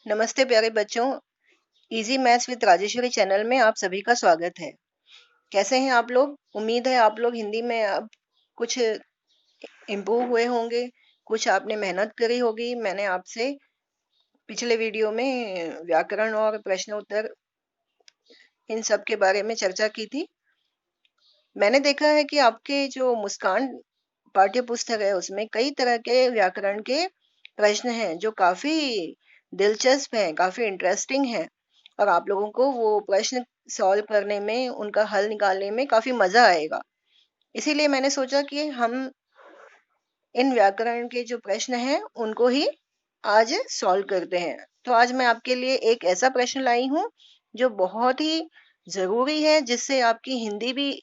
नमस्ते प्यारे बच्चों। Easy maths with Rajeshwari channel में आप सभी का स्वागत है। कैसे हैं आप लोग? उम्मीद है आप लोग हिंदी में अब कुछ इम्प्रूव हुए होंगे, कुछ आपने मेहनत करी होगी। मैंने आपसे पिछले वीडियो में व्याकरण और प्रश्न उत्तर इन सब के बारे में चर्चा की थी। मैंने देखा है कि आपके जो मुस्कान पाठ्य पुस्तक है उसमें कई तरह के व्याकरण के प्रश्न हैं जो काफी दिलचस्प हैं, काफी इंटरेस्टिंग हैं और आप लोगों को वो प्रश्न सॉल्व करने में, उनका हल निकालने में काफी मजा आएगा। इसीलिए मैंने सोचा कि हम इन व्याकरण के जो प्रश्न हैं उनको ही आज सॉल्व करते हैं। तो आज मैं आपके लिए एक ऐसा प्रश्न लाई हूँ जो बहुत ही जरूरी है, जिससे आपकी हिंदी भी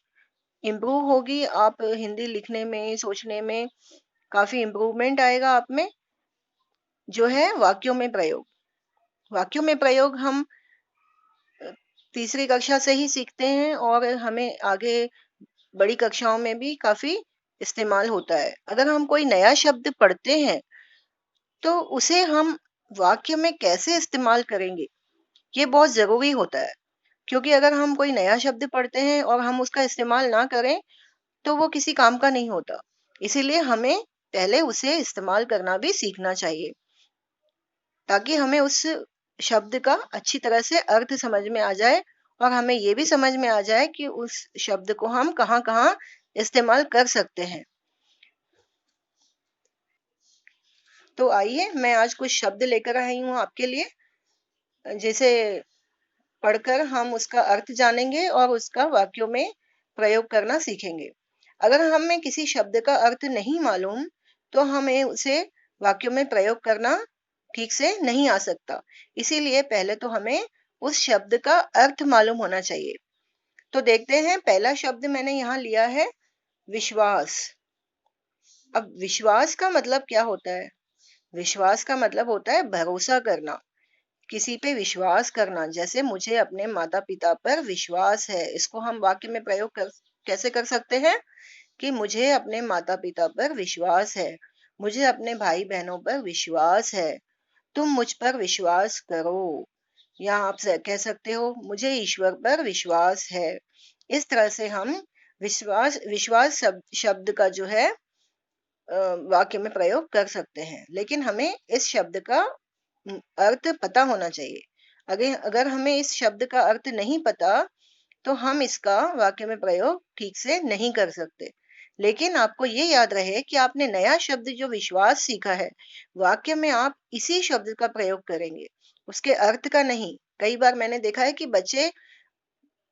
इम्प्रूव होगी। आप हिंदी लिखने में, सोचने में काफी इम्प्रूवमेंट आएगा आप में। जो है वाक्यों में प्रयोग। वाक्यों में प्रयोग हम तीसरी कक्षा से ही सीखते हैं और हमें आगे बड़ी कक्षाओं में भी काफी इस्तेमाल होता है। अगर हम कोई नया शब्द पढ़ते हैं तो उसे हम वाक्य में कैसे इस्तेमाल करेंगे, ये बहुत जरूरी होता है। क्योंकि अगर हम कोई नया शब्द पढ़ते हैं और हम उसका इस्तेमाल ना करें तो वो किसी काम का नहीं होता। इसीलिए हमें पहले उसे इस्तेमाल करना भी सीखना चाहिए, ताकि हमें उस शब्द का अच्छी तरह से अर्थ समझ में आ जाए और हमें ये भी समझ में आ जाए कि उस शब्द को हम कहाँ कहाँ इस्तेमाल कर सकते हैं। तो आइए, मैं आज कुछ शब्द लेकर आई हूँ आपके लिए, जिसे पढ़कर हम उसका अर्थ जानेंगे और उसका वाक्यों में प्रयोग करना सीखेंगे। अगर हमें किसी शब्द का अर्थ नहीं मालूम तो हमें उसे वाक्यों में प्रयोग करना ठीक से नहीं आ सकता। इसीलिए पहले तो हमें उस शब्द का अर्थ मालूम होना चाहिए। तो देखते हैं, पहला शब्द मैंने यहाँ लिया है विश्वास। अब विश्वास का मतलब क्या होता है? विश्वास का मतलब होता है भरोसा करना, किसी पे विश्वास करना। जैसे मुझे अपने माता पिता पर विश्वास है, इसको हम वाक्य में प्रयोग कैसे कर सकते हैं कि मुझे अपने माता पिता पर विश्वास है, मुझे अपने भाई बहनों पर विश्वास है, तुम मुझ पर विश्वास करो। या आप कह सकते हो मुझे ईश्वर पर विश्वास है। इस तरह से हम विश्वास विश्वास शब्द का जो है वाक्य में प्रयोग कर सकते हैं। लेकिन हमें इस शब्द का अर्थ पता होना चाहिए। अगर अगर हमें इस शब्द का अर्थ नहीं पता तो हम इसका वाक्य में प्रयोग ठीक से नहीं कर सकते। लेकिन आपको ये याद रहे कि आपने नया शब्द जो विश्वास सीखा है, वाक्य में आप इसी शब्द का प्रयोग करेंगे, उसके अर्थ का नहीं। कई बार मैंने देखा है कि बच्चे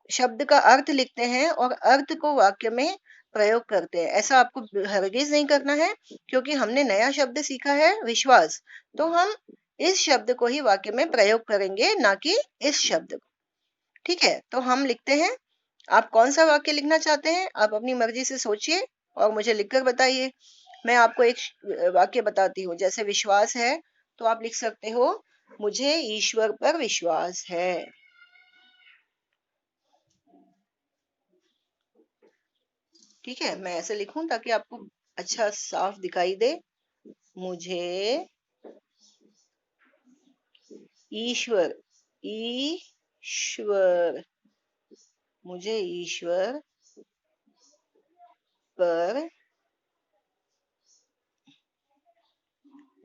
शब्द का अर्थ लिखते हैं और अर्थ को वाक्य में प्रयोग करते हैं। ऐसा आपको हरगिज नहीं करना है, क्योंकि हमने नया शब्द सीखा है विश्वास, तो हम इस शब्द को ही वाक्य में प्रयोग करेंगे, ना कि इस शब्द को। ठीक है, तो हम लिखते हैं। आप कौन सा वाक्य लिखना चाहते हैं आप अपनी मर्जी से सोचिए और मुझे लिखकर बताइए। मैं आपको एक वाक्य बताती हूँ। जैसे विश्वास है तो आप लिख सकते हो मुझे ईश्वर पर विश्वास है। ठीक है, मैं ऐसे लिखूं ताकि आपको अच्छा साफ दिखाई दे। मुझे ईश्वर ईश्वर मुझे ईश्वर पर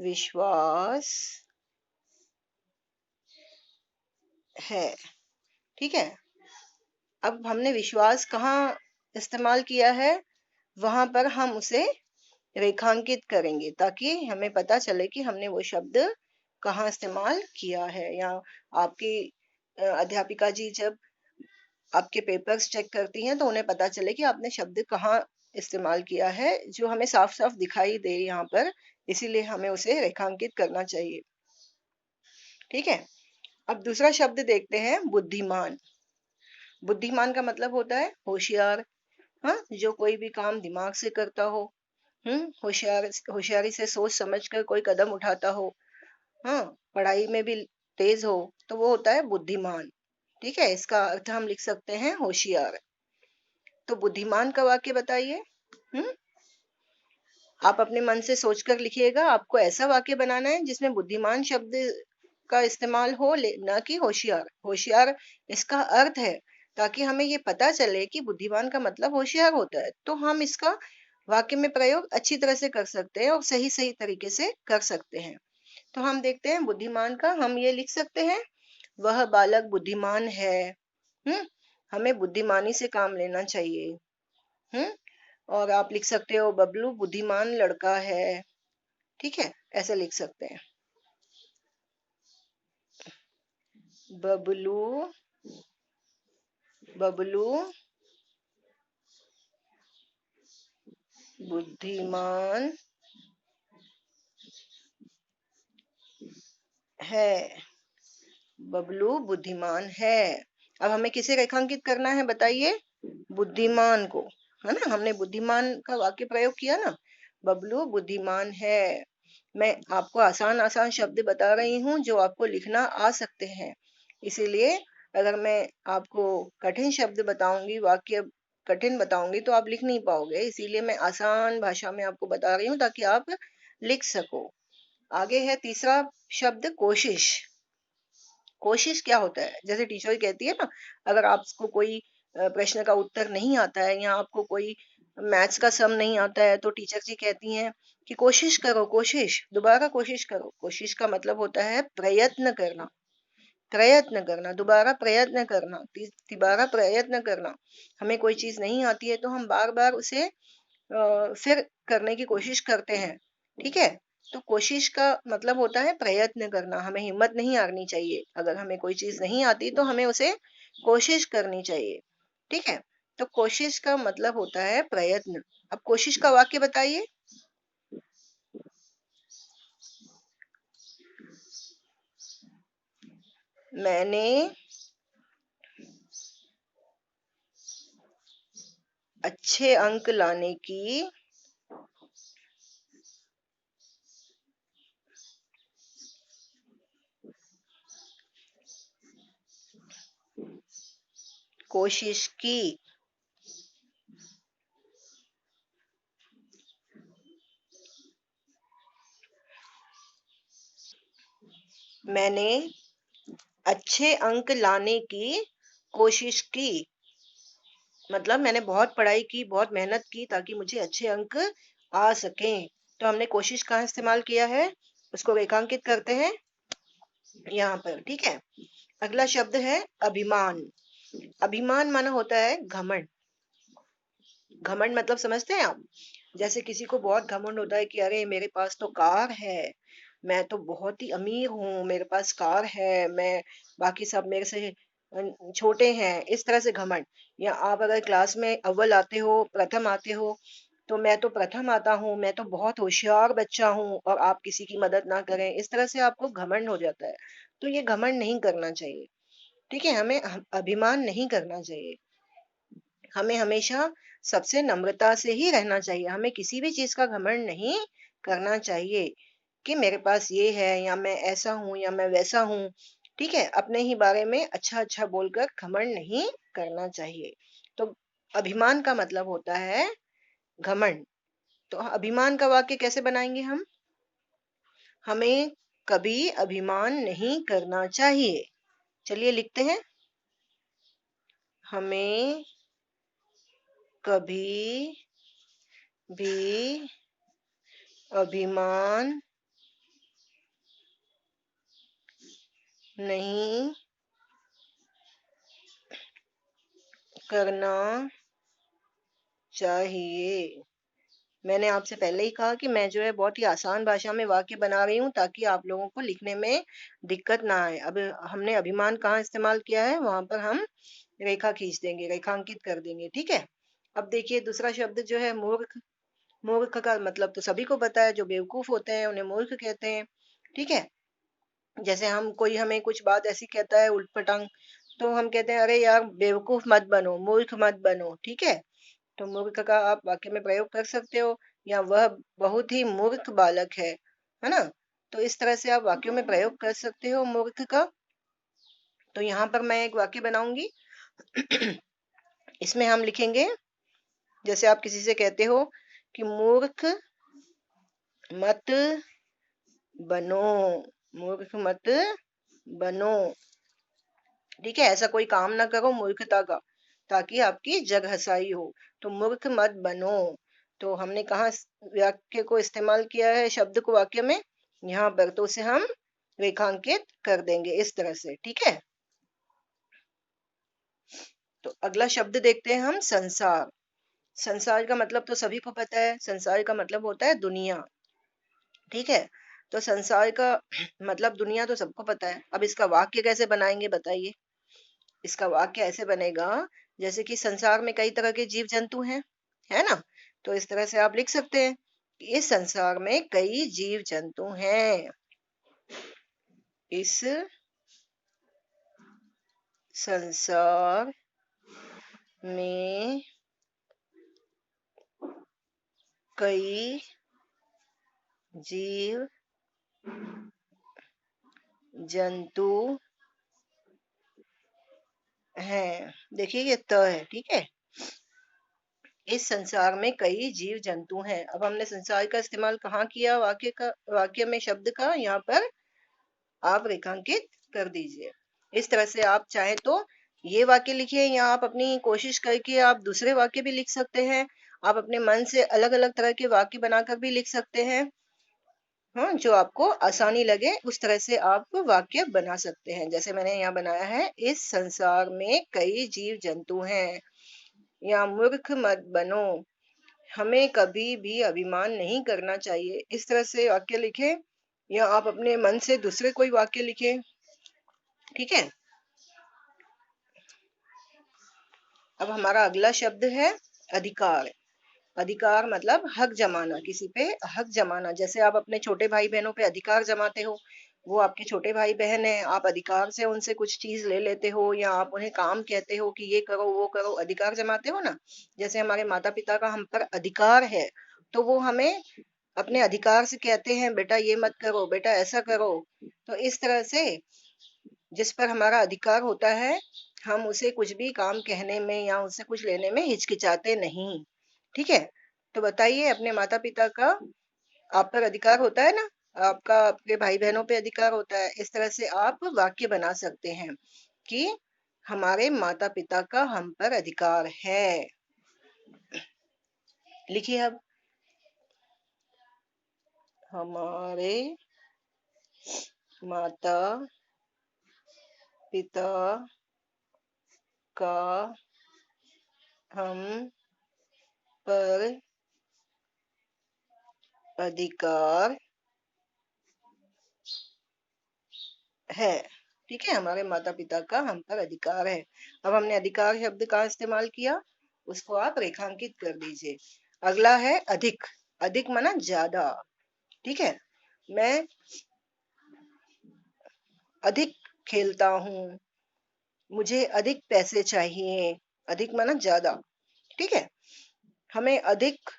विश्वास है। ठीक है, अब हमने विश्वास कहाँ इस्तेमाल किया है, वहां पर हम उसे रेखांकित करेंगे ताकि हमें पता चले कि हमने वो शब्द कहाँ इस्तेमाल किया है। या आपकी अध्यापिका जी जब आपके पेपर्स चेक करती हैं तो उन्हें पता चले कि आपने शब्द कहाँ इस्तेमाल किया है, जो हमें साफ साफ दिखाई दे यहाँ पर। इसीलिए हमें उसे रेखांकित करना चाहिए। ठीक है, अब दूसरा शब्द देखते हैं बुद्धिमान। बुद्धिमान का मतलब होता है होशियार। हाँ, जो कोई भी काम दिमाग से करता हो, होशियारी से सोच समझ कर कोई कदम उठाता हो, हाँ, पढ़ाई में भी तेज हो, तो वो होता है बुद्धिमान। ठीक है, इसका अर्थ हम लिख सकते हैं होशियार। तो बुद्धिमान का वाक्य बताइए। हम्म आप अपने मन से सोचकर लिखिएगा। आपको ऐसा वाक्य बनाना है जिसमें बुद्धिमान शब्द का इस्तेमाल हो, न कि होशियार। होशियार इसका अर्थ है, ताकि हमें ये पता चले कि बुद्धिमान का मतलब होशियार होता है, तो हम इसका वाक्य में प्रयोग अच्छी तरह से कर सकते हैं और सही सही तरीके से कर सकते हैं। तो हम देखते हैं बुद्धिमान का, हम ये लिख सकते हैं, वह बालक बुद्धिमान है। हमें बुद्धिमानी से काम लेना चाहिए। हम्म और आप लिख सकते हो, बबलू बुद्धिमान लड़का है। ठीक है, ऐसे लिख सकते हैं, बबलू बबलू बुद्धिमान है। बबलू बुद्धिमान है। अब हमें किसे रेखांकित करना है बताइए? बुद्धिमान को, है ना। हमने बुद्धिमान का वाक्य प्रयोग किया ना, बबलू बुद्धिमान है। मैं आपको आसान आसान शब्द बता रही हूँ जो आपको लिखना आ सकते हैं, इसीलिए अगर मैं आपको कठिन शब्द बताऊंगी, वाक्य कठिन बताऊंगी, तो आप लिख नहीं पाओगे। इसीलिए मैं आसान भाषा में आपको बता रही हूँ ताकि आप लिख सको। आगे है तीसरा शब्द, कोशिश। कोशिश क्या होता है? जैसे टीचर कहती है ना, अगर आपको कोई प्रश्न का उत्तर नहीं आता है या आपको कोई मैथ्स का सम नहीं आता है, तो टीचर जी कहती हैं कि कोशिश करो, कोशिश, दोबारा कोशिश करो। कोशिश का मतलब होता है प्रयत्न करना, प्रयत्न करना, दोबारा प्रयत्न करना, तिबारा प्रयत्न करना। हमें कोई चीज नहीं आती है तो हम बार बार उसे फिर करने की कोशिश करते हैं। ठीक है, तो कोशिश का मतलब होता है प्रयत्न करना। हमें हिम्मत नहीं हारनी चाहिए। अगर हमें कोई चीज नहीं आती तो हमें उसे कोशिश करनी चाहिए। ठीक है, तो कोशिश का मतलब होता है प्रयत्न। अब कोशिश का वाक्य बताइए। मैंने अच्छे अंक लाने की कोशिश की। मैंने अच्छे अंक लाने की कोशिश की, मतलब मैंने बहुत पढ़ाई की, बहुत मेहनत की ताकि मुझे अच्छे अंक आ सकें। तो हमने कोशिश कहाँ इस्तेमाल किया है, उसको रेखांकित करते हैं यहाँ पर। ठीक है, अगला शब्द है अभिमान। अभिमान माना होता है घमंड। घमंड मतलब समझते हैं आप? जैसे किसी को बहुत घमंड होता है कि अरे मेरे पास तो कार है, मैं तो बहुत ही अमीर हूँ, मेरे पास कार है, मैं, बाकी सब मेरे से छोटे हैं, इस तरह से घमंड। या आप अगर क्लास में अव्वल आते हो, प्रथम आते हो, तो मैं तो प्रथम आता हूँ, मैं तो बहुत होशियार बच्चा हूँ, और आप किसी की मदद ना करें, इस तरह से आपको घमंड हो जाता है। तो ये घमंड नहीं करना चाहिए। ठीक है, हमें अभिमान नहीं करना चाहिए। हमें हमेशा सबसे नम्रता से ही रहना चाहिए। हमें किसी भी चीज का घमंड नहीं करना चाहिए कि मेरे पास ये है, या मैं ऐसा हूँ, या मैं वैसा हूँ। ठीक है, अपने ही बारे में अच्छा अच्छा बोलकर घमंड नहीं करना चाहिए। तो अभिमान का मतलब होता है घमंड। तो अभिमान का वाक्य कैसे बनाएंगे हम? हमें कभी अभिमान नहीं करना चाहिए। चलिए लिखते हैं, हमें कभी भी अभिमान नहीं करना चाहिए। मैंने आपसे पहले ही कहा कि मैं जो है बहुत ही आसान भाषा में वाक्य बना रही हूँ ताकि आप लोगों को लिखने में दिक्कत ना आए। अब हमने अभिमान कहाँ इस्तेमाल किया है, वहां पर हम रेखा खींच देंगे, रेखांकित कर देंगे। ठीक है, अब देखिए दूसरा शब्द जो है मूर्ख। मूर्ख का मतलब तो सभी को पता है, जो बेवकूफ होते हैं उन्हें मूर्ख कहते हैं। ठीक है, जैसे हम, कोई हमें कुछ बात ऐसी कहता है उल्ट पटांग, तो हम कहते हैं अरे यार बेवकूफ मत बनो, मूर्ख मत बनो। ठीक है, तो मूर्ख का आप वाक्य में प्रयोग कर सकते हो, या वह बहुत ही मूर्ख बालक है ना। तो इस तरह से आप वाक्यों में प्रयोग कर सकते हो मूर्ख का। तो यहाँ पर मैं एक वाक्य बनाऊंगी। इसमें हम लिखेंगे, जैसे आप किसी से कहते हो कि मूर्ख मत बनो, मूर्ख मत बनो। ठीक है, ऐसा कोई काम ना करो मूर्खता का, ताकि आपकी जग हसाई हो। तो मूर्ख मत बनो। तो हमने कहा वाक्य को इस्तेमाल किया है, शब्द को वाक्य में, यहाँ पर तो उसे हम रेखांकित कर देंगे इस तरह से। ठीक है, तो अगला शब्द देखते हैं हम, संसार। संसार का मतलब तो सभी को पता है, संसार का मतलब होता है दुनिया। ठीक है, तो संसार का मतलब दुनिया तो सबको पता है। अब इसका वाक्य कैसे बनाएंगे बताइए। इसका वाक्य ऐसे बनेगा, जैसे कि संसार में कई तरह के जीव जंतु हैं, है ना। तो इस तरह से आप लिख सकते हैं कि इस संसार में कई जीव जंतु हैं। इस संसार में कई जीव जंतु हैं। देखिए ये त है। ठीक है, इस संसार में कई जीव जंतु हैं। अब हमने संसार का इस्तेमाल कहाँ किया, वाक्य में शब्द का, यहाँ पर आप रेखांकित कर दीजिए। इस तरह से आप चाहे तो ये वाक्य लिखिए, या आप अपनी कोशिश करके आप दूसरे वाक्य भी लिख सकते हैं। आप अपने मन से अलग अलग तरह के वाक्य बनाकर भी लिख सकते हैं। हाँ, जो आपको आसानी लगे उस तरह से आप वाक्य बना सकते हैं। जैसे मैंने यहाँ बनाया है, इस संसार में कई जीव जंतु हैं, या मूर्ख मत बनो, हमें कभी भी अभिमान नहीं करना चाहिए। इस तरह से वाक्य लिखें, या आप अपने मन से दूसरे कोई वाक्य लिखें। ठीक है, अब हमारा अगला शब्द है अधिकार। अधिकार मतलब हक जमाना, किसी पे हक जमाना। जैसे आप अपने छोटे भाई बहनों पे अधिकार जमाते हो, वो आपके छोटे भाई बहन है, आप अधिकार से उनसे कुछ चीज ले लेते हो, या आप उन्हें काम कहते हो कि ये करो वो करो, अधिकार जमाते हो ना। जैसे हमारे माता पिता का हम पर अधिकार है, तो वो हमें अपने अधिकार से कहते हैं, बेटा ये मत करो, बेटा ऐसा करो। तो इस तरह से जिस पर हमारा अधिकार होता है, हम उसे कुछ भी काम कहने में या उससे कुछ लेने में हिचकिचाते नहीं। ठीक है, तो बताइए, अपने माता पिता का आप पर अधिकार होता है ना, आपका आपके भाई बहनों पे अधिकार होता है। इस तरह से आप वाक्य बना सकते हैं कि हमारे माता पिता का हम पर अधिकार है। लिखिए अब, हमारे माता पिता का हम पर अधिकार है। ठीक है, हमारे माता पिता का हम पर अधिकार है। अब हमने अधिकार शब्द का इस्तेमाल किया, उसको आप रेखांकित कर दीजिए। अगला है अधिक। अधिक माना ज्यादा। ठीक है, मैं अधिक खेलता हूँ, मुझे अधिक पैसे चाहिए। अधिक माना ज्यादा। ठीक है, हमें अधिक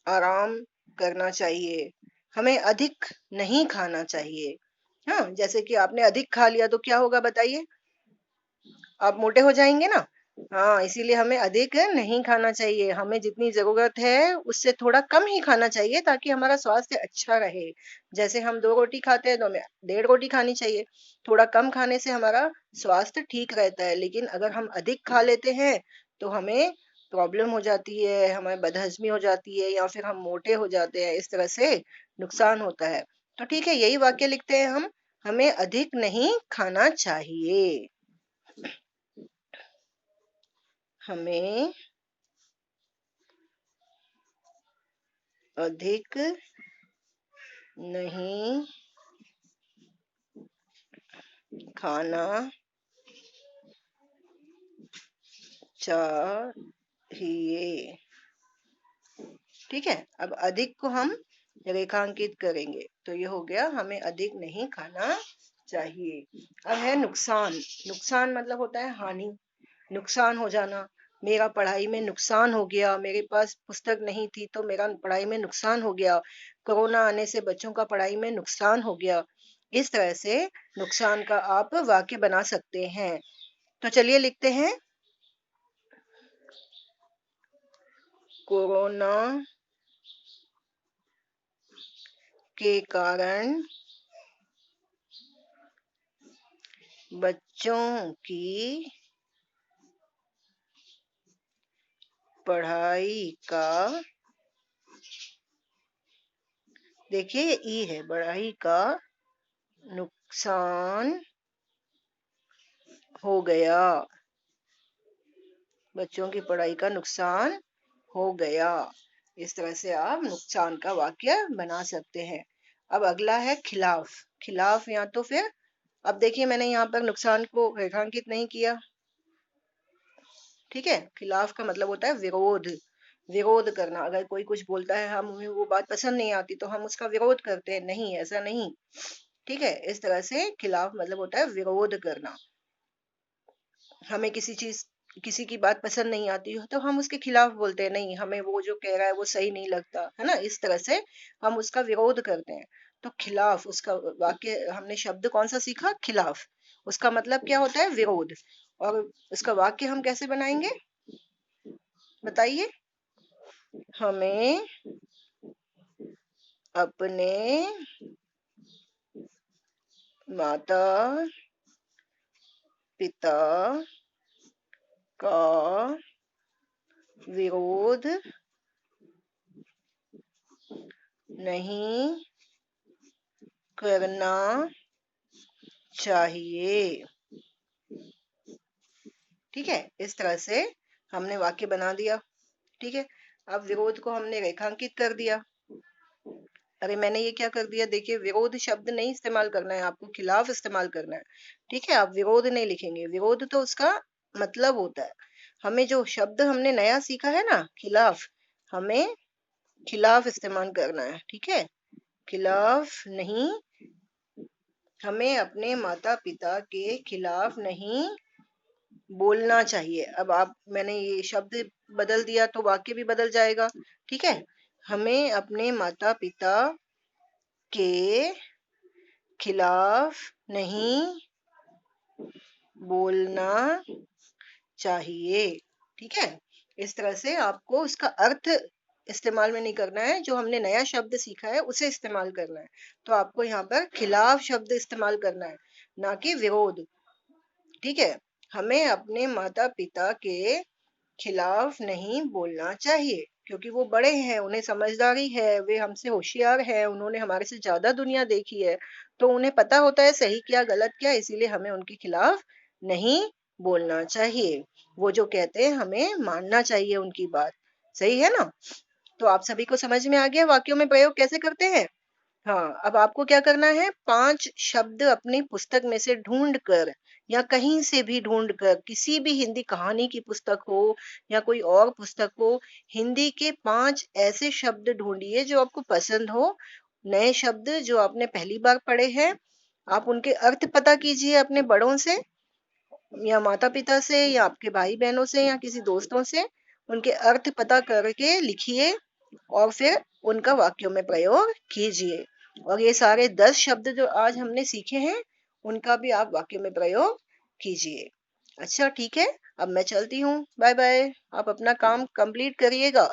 आराम करना चाहिए, हमें अधिक नहीं खाना चाहिए। हाँ, जैसे कि आपने अधिक खा लिया तो क्या होगा बताइए, आप मोटे हो जाएंगे ना। हाँ, इसीलिए हमें अधिक नहीं खाना चाहिए, हमें जितनी जरूरत है उससे थोड़ा कम ही खाना चाहिए, ताकि हमारा स्वास्थ्य अच्छा रहे। जैसे हम 2 रोटी खाते हैं तो हमें 1.5 रोटी खानी चाहिए। थोड़ा कम खाने से हमारा स्वास्थ्य ठीक रहता है, लेकिन अगर हम अधिक खा लेते हैं तो हमें प्रॉब्लम हो जाती है, हमें बदहजमी हो जाती है, या फिर हम मोटे हो जाते हैं। इस तरह से नुकसान होता है। तो ठीक है, यही वाक्य लिखते हैं हम, हमें अधिक नहीं खाना चाहिए। हमें अधिक नहीं खाना चाहिए। ठीक है, अब अधिक को हम रेखांकित करेंगे, तो ये हो गया, हमें अधिक नहीं खाना चाहिए। अब है नुकसान। नुकसान मतलब होता है हानि, नुकसान हो जाना। मेरा पढ़ाई में नुकसान हो गया, मेरे पास पुस्तक नहीं थी तो मेरा पढ़ाई में नुकसान हो गया। कोरोना आने से बच्चों का पढ़ाई में नुकसान हो गया। इस तरह से नुकसान का आप वाक्य बना सकते हैं। तो चलिए लिखते हैं, कोरोना के कारण बच्चों की पढ़ाई का, देखिए ये ई है, पढ़ाई का नुकसान हो गया। बच्चों की पढ़ाई का नुकसान हो गया। इस तरह से आप नुकसान का वाक्य बना सकते हैं। अब अगला है खिलाफ। खिलाफ या तो फिर, अब देखिए मैंने यहाँ पर नुकसान को रेखांकित नहीं किया, ठीक है। खिलाफ का मतलब होता है विरोध, विरोध करना। अगर कोई कुछ बोलता है, हमें वो बात पसंद नहीं आती तो हम उसका विरोध करते हैं, नहीं ऐसा नहीं, ठीक है। इस तरह से खिलाफ मतलब होता है विरोध करना। हमें किसी की बात पसंद नहीं आती हो तो हम उसके खिलाफ बोलते हैं, नहीं हमें वो जो कह रहा है वो सही नहीं लगता है ना, इस तरह से हम उसका विरोध करते हैं। तो खिलाफ, उसका वाक्य हमने शब्द कौन सा सीखा, खिलाफ। उसका मतलब क्या होता है, विरोध। और उसका वाक्य हम कैसे बनाएंगे, बताइए। हमें अपने माता पिता का विरोध नहीं करना चाहिए, ठीक है। इस तरह से हमने वाक्य बना दिया, ठीक है। अब विरोध को हमने रेखांकित कर दिया। अरे मैंने ये क्या कर दिया, देखिए विरोध शब्द नहीं इस्तेमाल करना है आपको, खिलाफ इस्तेमाल करना है, ठीक है। आप विरोध नहीं लिखेंगे, विरोध तो उसका मतलब होता है। हमें जो शब्द हमने नया सीखा है ना, खिलाफ, हमें खिलाफ इस्तेमाल करना है, ठीक है। खिलाफ नहीं, हमें अपने माता पिता के खिलाफ नहीं बोलना चाहिए। अब आप, मैंने ये शब्द बदल दिया तो वाक्य भी बदल जाएगा, ठीक है। हमें अपने माता पिता के खिलाफ नहीं बोलना चाहिए, ठीक है। इस तरह से आपको उसका अर्थ इस्तेमाल में नहीं करना है, जो हमने नया शब्द सीखा है उसे इस्तेमाल करना है। तो आपको यहाँ पर खिलाफ शब्द इस्तेमाल करना है, ना कि विरोध, ठीक है। हमें अपने माता पिता के खिलाफ नहीं बोलना चाहिए, क्योंकि वो बड़े हैं, उन्हें समझदारी है, वे हमसे होशियार हैं, उन्होंने हमारे से ज्यादा दुनिया देखी है, तो उन्हें पता होता है सही क्या गलत क्या, इसीलिए हमें उनके खिलाफ नहीं बोलना चाहिए। वो जो कहते हैं हमें मानना चाहिए उनकी बात, सही है ना। तो आप सभी को समझ में आ गया वाक्यों में प्रयोग कैसे करते हैं। हाँ, अब आपको क्या करना है, 5 शब्द अपनी पुस्तक में से ढूंढ कर, या कहीं से भी ढूंढ कर, किसी भी हिंदी कहानी की पुस्तक हो या कोई और पुस्तक हो, हिंदी के 5 ऐसे शब्द ढूंढिए जो आपको पसंद हो, नए शब्द जो आपने पहली बार पढ़े हैं। आप उनके अर्थ पता कीजिए अपने बड़ों से, या माता पिता से, या आपके भाई बहनों से, या किसी दोस्तों से। उनके अर्थ पता करके लिखिए और फिर उनका वाक्यों में प्रयोग कीजिए। और ये सारे 10 शब्द जो आज हमने सीखे हैं, उनका भी आप वाक्य में प्रयोग कीजिए। अच्छा ठीक है, अब मैं चलती हूँ, बाय बाय। आप अपना काम कंप्लीट करिएगा।